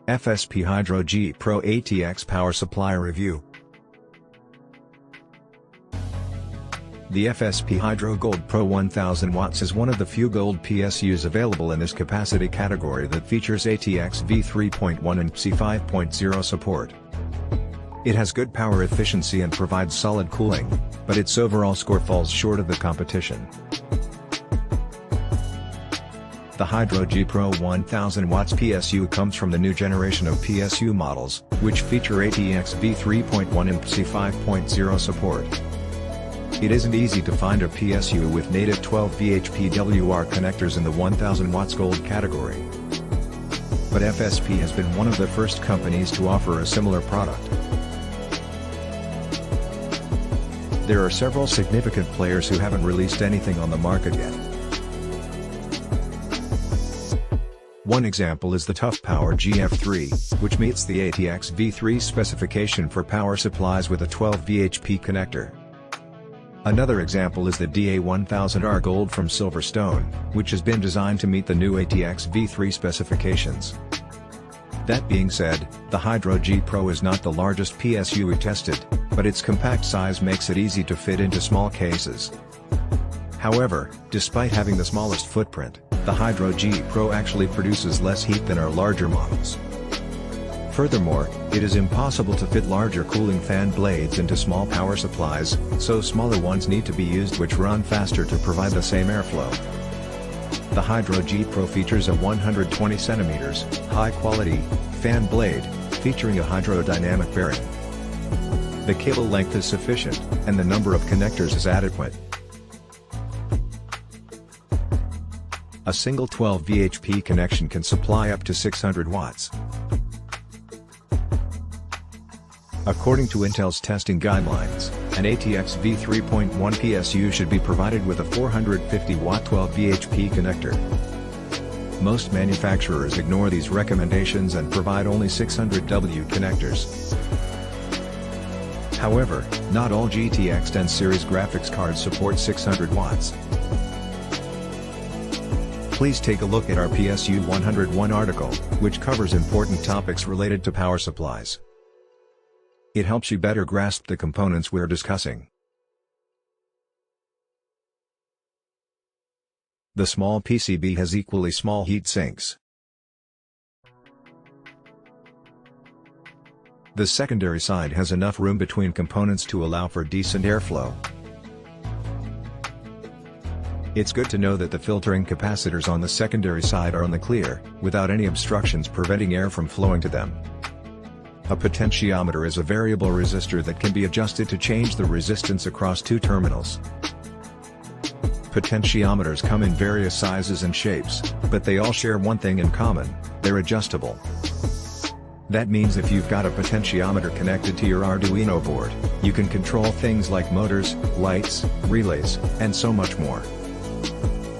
FSP Hydro G Pro ATX Power Supply Review. The FSP Hydro Gold Pro 1000 watts is one of the few gold PSUs available in this capacity category that features ATX v3.1 and PSU 5.0 support. It has good power efficiency and provides solid cooling, but its overall score falls short of the competition. The Hydro G Pro 1000 watts PSU comes from the new generation of PSU models, which feature ATX v3.1 and PSU 5.0 support. It isn't easy to find a PSU with native 12 VHP WR connectors in the 1000 watts gold category. But FSP has been one of the first companies to offer a similar product. There are several significant players who haven't released anything on the market yet. One example is the Tough Power GF3, which meets the ATX V3 specification for power supplies with a 12 VHP connector. Another example is the DA1000R Gold from Silverstone, which has been designed to meet the new ATX V3 specifications. That being said, the Hydro G Pro is not the largest PSU we tested, but its compact size makes it easy to fit into small cases. However, despite having the smallest footprint, the Hydro G Pro actually produces less heat than our larger models. Furthermore, it is impossible to fit larger cooling fan blades into small power supplies, so smaller ones need to be used which run faster to provide the same airflow. The Hydro G Pro features a 120 cm, high-quality, fan blade, featuring a hydrodynamic bearing. The cable length is sufficient, and the number of connectors is adequate. A single 12 VHP connection can supply up to 600 watts. According to Intel's testing guidelines, an ATX v3.1 PSU should be provided with a 450 watt 12 VHP connector. Most manufacturers ignore these recommendations and provide only 600 W connectors. However, not all GTX 10 series graphics cards support 600 watts. Please take a look at our PSU 101 article, which covers important topics related to power supplies. It helps you better grasp the components we're discussing. The small PCB has equally small heat sinks. The secondary side has enough room between components to allow for decent airflow. It's good to know that the filtering capacitors on the secondary side are on the clear, without any obstructions preventing air from flowing to them. A potentiometer is a variable resistor that can be adjusted to change the resistance across two terminals. Potentiometers come in various sizes and shapes, but they all share one thing in common: they're adjustable. That means if you've got a potentiometer connected to your Arduino board, you can control things like motors, lights, relays, and so much more.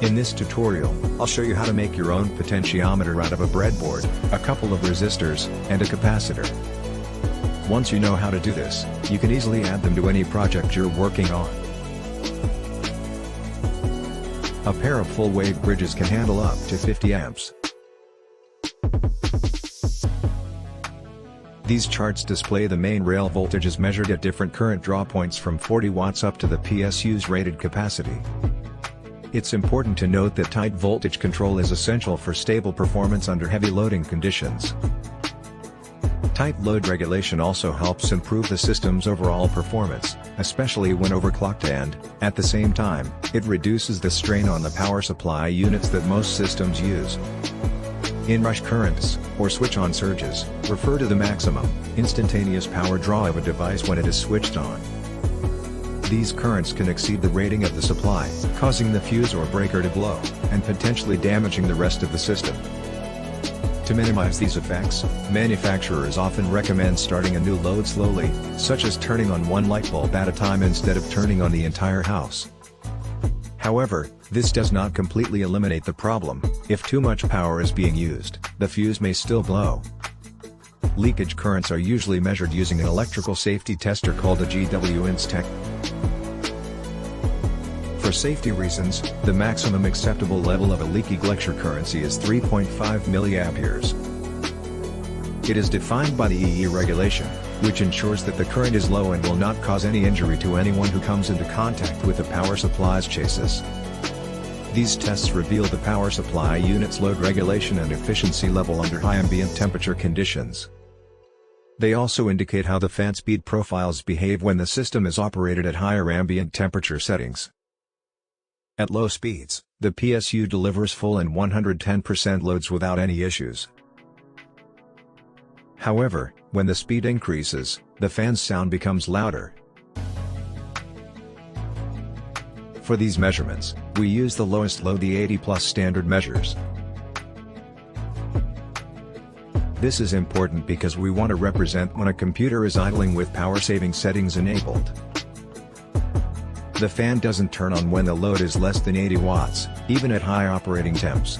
In this tutorial, I'll show you how to make your own potentiometer out of a breadboard, a couple of resistors, and a capacitor. Once you know how to do this, you can easily add them to any project you're working on. A pair of full-wave bridges can handle up to 50 amps. These charts display the main rail voltages measured at different current draw points from 40 watts up to the PSU's rated capacity. It's important to note that tight voltage control is essential for stable performance under heavy loading conditions. Tight load regulation also helps improve the system's overall performance, especially when overclocked and, at the same time, it reduces the strain on the power supply units that most systems use. Inrush currents, or switch-on surges, refer to the maximum, instantaneous power draw of a device when it is switched on. These currents can exceed the rating of the supply, causing the fuse or breaker to blow, and potentially damaging the rest of the system. To minimize these effects, manufacturers often recommend starting a new load slowly, such as turning on one light bulb at a time instead of turning on the entire house. However, this does not completely eliminate the problem. If too much power is being used, the fuse may still blow. Leakage currents are usually measured using an electrical safety tester called a GW-Instec. For safety reasons, the maximum acceptable level of a leaky lecture currency is 3.5 mA. It is defined by the EE regulation, which ensures that the current is low and will not cause any injury to anyone who comes into contact with the power supply's chassis. These tests reveal the power supply unit's load regulation and efficiency level under high ambient temperature conditions. They also indicate how the fan speed profiles behave when the system is operated at higher ambient temperature settings. At low speeds, the PSU delivers full and 110% loads without any issues. However, when the speed increases, the fan's sound becomes louder. For these measurements, we use the lowest load, the 80+ standard measures. This is important because we want to represent when a computer is idling with power-saving settings enabled. The fan doesn't turn on when the load is less than 80 watts, even at high operating temps.